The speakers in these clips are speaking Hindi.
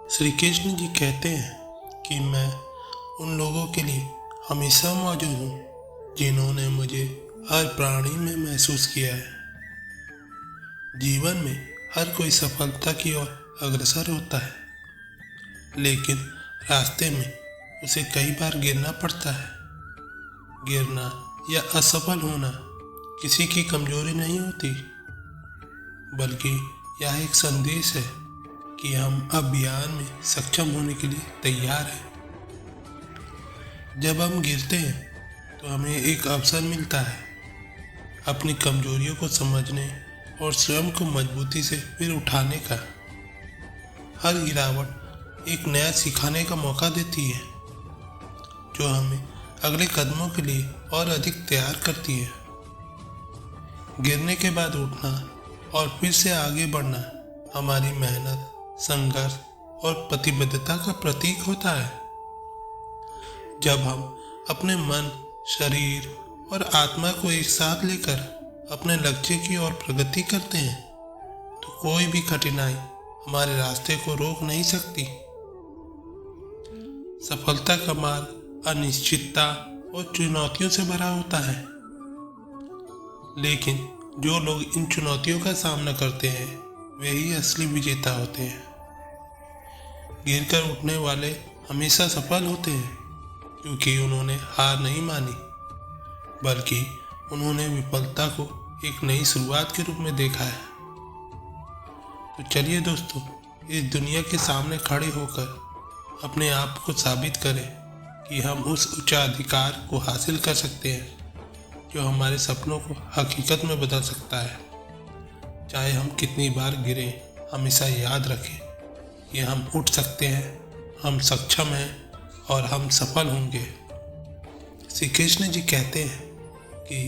श्री कृष्ण जी कहते हैं कि मैं उन लोगों के लिए हमेशा मौजूद हूँ जिन्होंने मुझे हर प्राणी में महसूस किया है। जीवन में हर कोई सफलता की ओर अग्रसर होता है, लेकिन रास्ते में उसे कई बार गिरना पड़ता है। गिरना या असफल होना किसी की कमजोरी नहीं होती, बल्कि यह एक संदेश है कि हम अभियान में सक्षम होने के लिए तैयार हैं। जब हम गिरते हैं तो हमें एक अवसर मिलता है अपनी कमजोरियों को समझने और स्वयं को मजबूती से फिर उठाने का। हर गिरावट एक नया सिखाने का मौका देती है, जो हमें अगले कदमों के लिए और अधिक तैयार करती है। गिरने के बाद उठना और फिर से आगे बढ़ना हमारी मेहनत, संघर्ष और प्रतिबद्धता का प्रतीक होता है। जब हम अपने मन, शरीर और आत्मा को एक साथ लेकर अपने लक्ष्य की ओर प्रगति करते हैं, तो कोई भी कठिनाई हमारे रास्ते को रोक नहीं सकती। सफलता का मार्ग अनिश्चितता और चुनौतियों से भरा होता है, लेकिन जो लोग इन चुनौतियों का सामना करते हैं वे ही असली विजेता होते हैं। गिरकर उठने वाले हमेशा सफल होते हैं, क्योंकि उन्होंने हार नहीं मानी, बल्कि उन्होंने विफलता को एक नई शुरुआत के रूप में देखा है। तो चलिए दोस्तों, इस दुनिया के सामने खड़े होकर अपने आप को साबित करें कि हम उस उच्चाधिकार को हासिल कर सकते हैं जो हमारे सपनों को हकीकत में बदल सकता है। चाहे हम कितनी बार गिरें, हमेशा याद रखें कि हम उठ सकते हैं, हम सक्षम हैं और हम सफल होंगे। श्री कृष्ण जी कहते हैं कि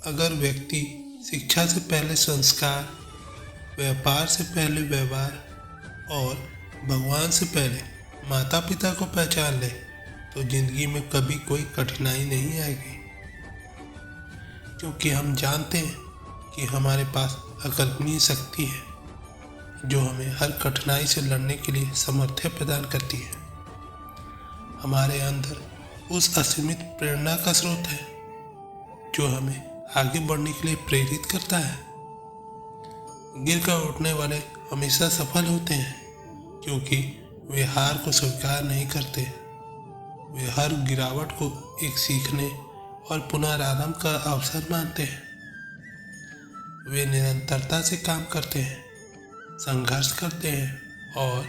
अगर व्यक्ति शिक्षा से पहले संस्कार, व्यापार से पहले व्यवहार और भगवान से पहले माता पिता को पहचान ले, तो जिंदगी में कभी कोई कठिनाई नहीं आएगी, क्योंकि हम जानते हैं कि हमारे पास अकल्पनीय शक्ति है जो हमें हर कठिनाई से लड़ने के लिए सामर्थ्य प्रदान करती है। हमारे अंदर उस असीमित प्रेरणा का स्रोत है जो हमें आगे बढ़ने के लिए प्रेरित करता है। गिरकर उठने वाले हमेशा सफल होते हैं, क्योंकि वे हार को स्वीकार नहीं करते। वे हर गिरावट को एक सीखने और पुनरारंभ का अवसर मानते हैं। वे निरंतरता से काम करते हैं, संघर्ष करते हैं और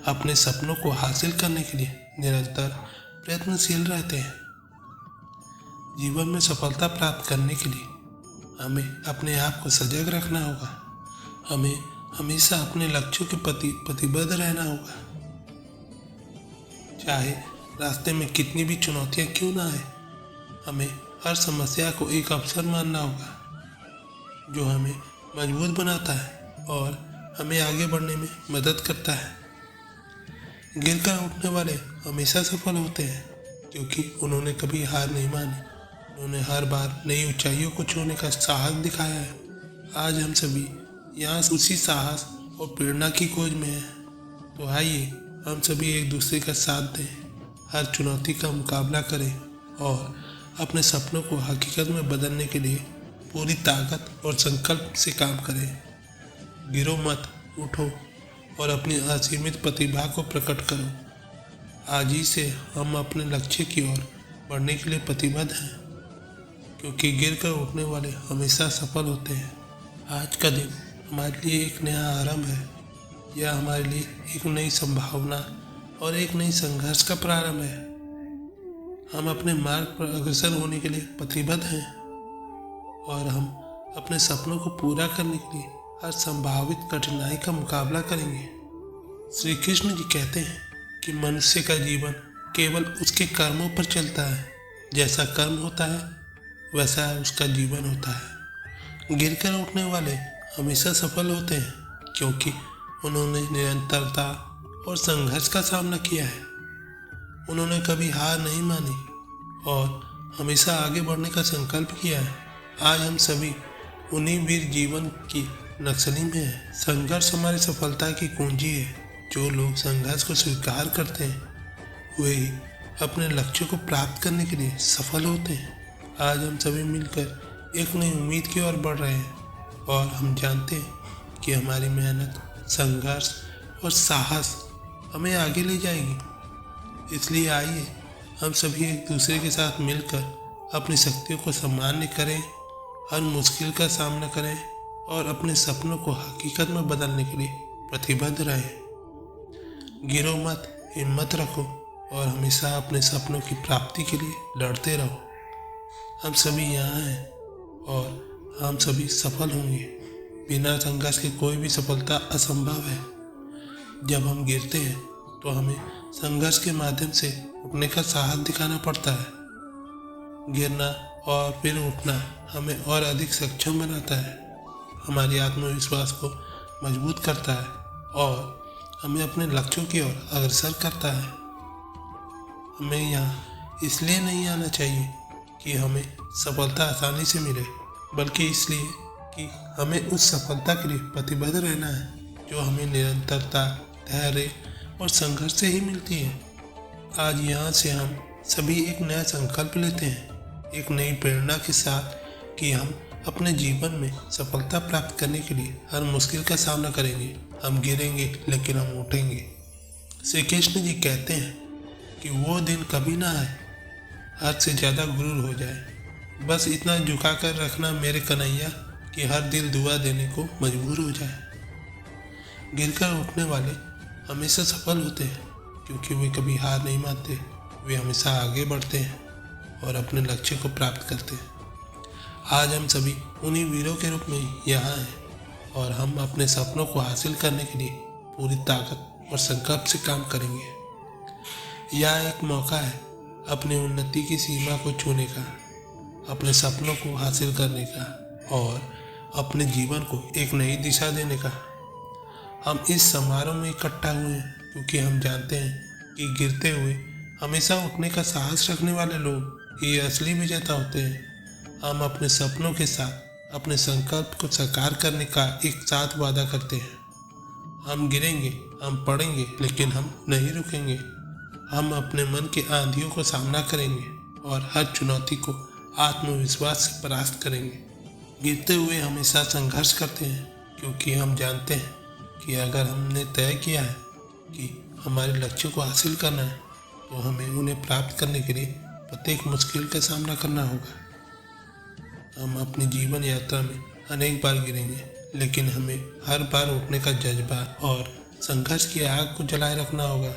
अपने सपनों को हासिल करने के लिए निरंतर प्रयत्नशील रहते हैं। जीवन में सफलता प्राप्त करने के लिए हमें अपने आप को सजग रखना होगा। हमें हमेशा अपने लक्ष्यों के प्रति प्रतिबद्ध रहना होगा, चाहे रास्ते में कितनी भी चुनौतियां क्यों ना आए। हमें हर समस्या को एक अवसर मानना होगा जो हमें मजबूत बनाता है और हमें आगे बढ़ने में मदद करता है। गिरकर उठने वाले हमेशा सफल होते हैं, क्योंकि उन्होंने कभी हार नहीं मानी। उन्होंने हर बार नई ऊंचाइयों को छूने का साहस दिखाया है। आज हम सभी यहाँ उसी साहस और प्रेरणा की खोज में हैं। तो आइए हम सभी एक दूसरे का साथ दें, हर चुनौती का मुकाबला करें और अपने सपनों को हकीकत में बदलने के लिए पूरी ताकत और संकल्प से काम करें। गिरो मत, उठो और अपनी असीमित प्रतिभा को प्रकट करो। आज ही से हम अपने लक्ष्य की ओर बढ़ने के लिए प्रतिबद्ध हैं, क्योंकि गिरकर उठने वाले हमेशा सफल होते हैं। आज का दिन हमारे लिए एक नया आरंभ है। यह हमारे लिए एक नई संभावना और एक नई संघर्ष का प्रारंभ है। हम अपने मार्ग पर अग्रसर होने के लिए प्रतिबद्ध हैं और हम अपने सपनों को पूरा करने के लिए हर संभावित कठिनाई का मुकाबला करेंगे। श्री कृष्ण जी कहते हैं कि मनुष्य का जीवन केवल उसके कर्मों पर चलता है। जैसा कर्म होता है वैसा उसका जीवन होता है। गिरकर उठने वाले हमेशा सफल होते हैं, क्योंकि उन्होंने निरंतरता और संघर्ष का सामना किया है। उन्होंने कभी हार नहीं मानी और हमेशा आगे बढ़ने का संकल्प किया है। आज हम सभी उन्हीं वीर जीवन की नक्शली में हैं। संघर्ष हमारी सफलता की कुंजी है, जो लोग संघर्ष को स्वीकार करते हैं वे ही अपने लक्ष्य को प्राप्त करने के लिए सफल होते हैं। आज हम सभी मिलकर एक नई उम्मीद की ओर बढ़ रहे हैं और हम जानते हैं कि हमारी मेहनत, संघर्ष और साहस हमें आगे ले जाएगी। इसलिए आइए हम सभी एक दूसरे के साथ मिलकर अपनी शक्तियों को सम्मान्य करें, हर मुश्किल का सामना करें और अपने सपनों को हकीकत में बदलने के लिए प्रतिबद्ध रहें। गिरो मत, हिम्मत रखो और हमेशा अपने सपनों की प्राप्ति के लिए लड़ते रहो। हम सभी यहाँ हैं और हम सभी सफल होंगे। बिना संघर्ष के कोई भी सफलता असंभव है। जब हम गिरते हैं तो हमें संघर्ष के माध्यम से उठने का साहस दिखाना पड़ता है। गिरना और फिर उठना हमें और अधिक सक्षम बनाता है, हमारी आत्मविश्वास को मजबूत करता है और हमें अपने लक्ष्यों की ओर अग्रसर करता है। हमें यहाँ इसलिए नहीं आना चाहिए कि हमें सफलता आसानी से मिले, बल्कि इसलिए कि हमें उस सफलता के लिए प्रतिबद्ध रहना है जो हमें निरंतरता, धैर्य और संघर्ष से ही मिलती है। आज यहाँ से हम सभी एक नया संकल्प लेते हैं, एक नई प्रेरणा के साथ कि हम अपने जीवन में सफलता प्राप्त करने के लिए हर मुश्किल का सामना करेंगे। हम गिरेंगे लेकिन हम उठेंगे। श्री कृष्ण जी कहते हैं कि वो दिन कभी ना आए हद से ज़्यादा गुरूर हो जाए। बस इतना झुका कर रखना मेरे कन्हैया कि हर दिल दुआ देने को मजबूर हो जाए। गिरकर उठने वाले हमेशा सफल होते हैं क्योंकि वे कभी हार नहीं मानते। वे हमेशा आगे बढ़ते हैं और अपने लक्ष्य को प्राप्त करते हैं। आज हम सभी उन्हीं वीरों के रूप में यहाँ हैं और हम अपने सपनों को हासिल करने के लिए पूरी ताकत और संकल्प से काम करेंगे। यह एक मौका है अपनी उन्नति की सीमा को छूने का, अपने सपनों को हासिल करने का और अपने जीवन को एक नई दिशा देने का। हम इस समारोह में इकट्ठा हुए हैं क्योंकि हम जानते हैं कि गिरते हुए हमेशा उठने का साहस रखने वाले लोग ही असली विजेता होते हैं। हम अपने सपनों के साथ अपने संकल्प को साकार करने का एक साथ वादा करते हैं। हम गिरेंगे, हम पड़ेंगे, लेकिन हम नहीं रुकेंगे। हम अपने मन के आंधियों को सामना करेंगे और हर चुनौती को आत्मविश्वास से परास्त करेंगे। गिरते हुए हमेशा संघर्ष करते हैं क्योंकि हम जानते हैं कि अगर हमने तय किया है कि हमारे लक्ष्यों को हासिल करना है तो हमें उन्हें प्राप्त करने के लिए प्रत्येक मुश्किल का सामना करना होगा। हम अपनी जीवन यात्रा में अनेक बार गिरेंगे, लेकिन हमें हर बार उठने का जज्बा और संघर्ष की आग को जलाए रखना होगा।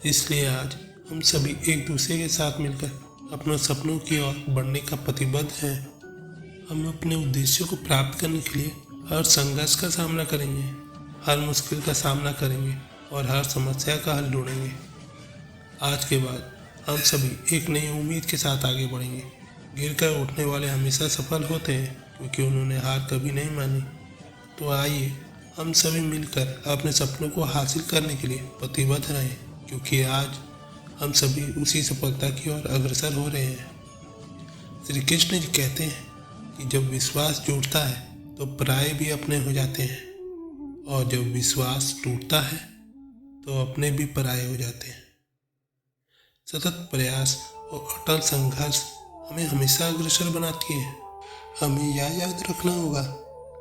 इसलिए आज हम सभी एक दूसरे के साथ मिलकर अपने सपनों की ओर बढ़ने का प्रतिबद्ध हैं। हम अपने उद्देश्यों को प्राप्त करने के लिए हर संघर्ष का सामना करेंगे, हर मुश्किल का सामना करेंगे और हर समस्या का हल ढूंढेंगे। आज के बाद हम सभी एक नई उम्मीद के साथ आगे बढ़ेंगे। गिरकर उठने वाले हमेशा सफल होते हैं क्योंकि उन्होंने हार कभी नहीं मानी। तो आइए हम सभी मिलकर अपने सपनों को हासिल करने के लिए प्रतिबद्ध रहें, क्योंकि आज हम सभी उसी सफलता की ओर अग्रसर हो रहे हैं। श्री कृष्ण जी कहते हैं कि जब विश्वास जुड़ता है तो पराये भी अपने हो जाते हैं और जब विश्वास टूटता है तो अपने भी पराये हो जाते हैं। सतत प्रयास और अटल संघर्ष हमें हमेशा अग्रसर बनाती है। हमें यह याद रखना होगा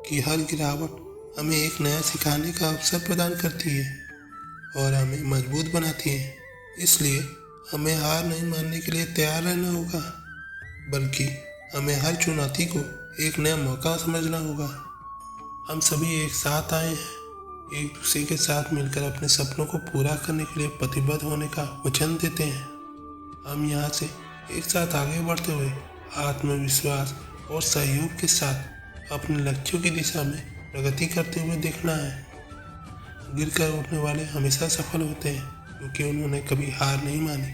कि हर गिरावट हमें एक नया सिखाने का अवसर प्रदान करती है और हमें मजबूत बनाती है। इसलिए हमें हार नहीं मानने के लिए तैयार रहना होगा, बल्कि हमें हर चुनौती को एक नया मौका समझना होगा। हम सभी एक साथ आए हैं, एक दूसरे के साथ मिलकर अपने सपनों को पूरा करने के लिए प्रतिबद्ध होने का वचन देते हैं। हम यहाँ से एक साथ आगे बढ़ते हुए आत्मविश्वास और सहयोग के साथ अपने लक्ष्यों की दिशा में प्रगति करते हुए देखना है। गिरकर उठने वाले हमेशा सफल होते हैं क्योंकि उन्होंने कभी हार नहीं मानी,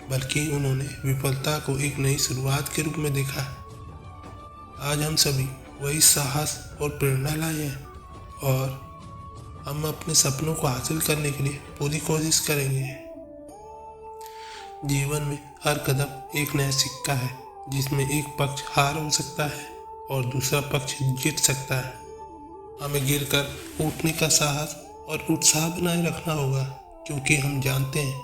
बल्कि उन्होंने विफलता को एक नई शुरुआत के रूप में देखा। आज हम सभी वही साहस और प्रेरणा लाए हैं और हम अपने सपनों को हासिल करने के लिए पूरी कोशिश करेंगे। जीवन में हर कदम एक नया सिक्का है जिसमें एक पक्ष हार हो सकता है और दूसरा पक्ष जीत सकता है। हमें गिरकर उठने का साहस और उत्साह बनाए रखना होगा क्योंकि हम जानते हैं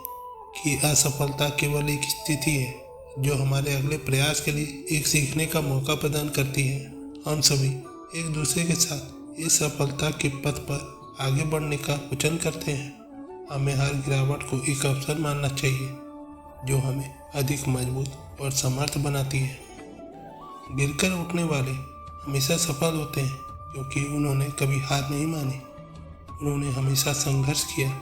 कि असफलता केवल एक स्थिति है जो हमारे अगले प्रयास के लिए एक सीखने का मौका प्रदान करती है। हम सभी एक दूसरे के साथ इस सफलता के पथ पर आगे बढ़ने का वचन करते हैं। हमें हर गिरावट को एक अवसर मानना चाहिए जो हमें अधिक मजबूत और समर्थ बनाती है। गिरकर उठने वाले हमेशा सफल होते हैं क्योंकि उन्होंने कभी हार नहीं मानी। उन्होंने हमेशा संघर्ष किया,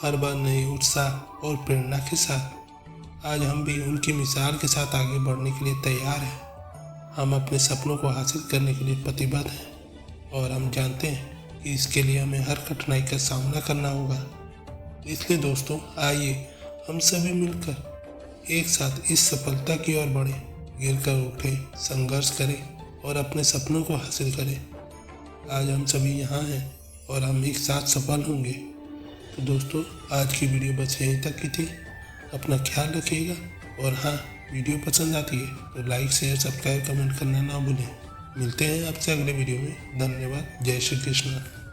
हर बार नए उत्साह और प्रेरणा के साथ। आज हम भी उनकी मिसाल के साथ आगे बढ़ने के लिए तैयार हैं। हम अपने सपनों को हासिल करने के लिए प्रतिबद्ध हैं और हम जानते हैं कि इसके लिए हमें हर कठिनाई का सामना करना होगा। इसलिए दोस्तों, आइए हम सभी मिलकर एक साथ इस सफलता की ओर बढ़ें, गिरकर उठें, संघर्ष करें और अपने सपनों को हासिल करें। आज हम सभी यहाँ हैं और हम एक साथ सफल होंगे। तो दोस्तों, आज की वीडियो बस यहीं तक की थी। अपना ख्याल रखिएगा और हाँ, वीडियो पसंद आती है तो लाइक, शेयर, सब्सक्राइब, कमेंट करना ना भूलें। मिलते हैं आपसे अगले वीडियो में। धन्यवाद। जय श्री कृष्ण।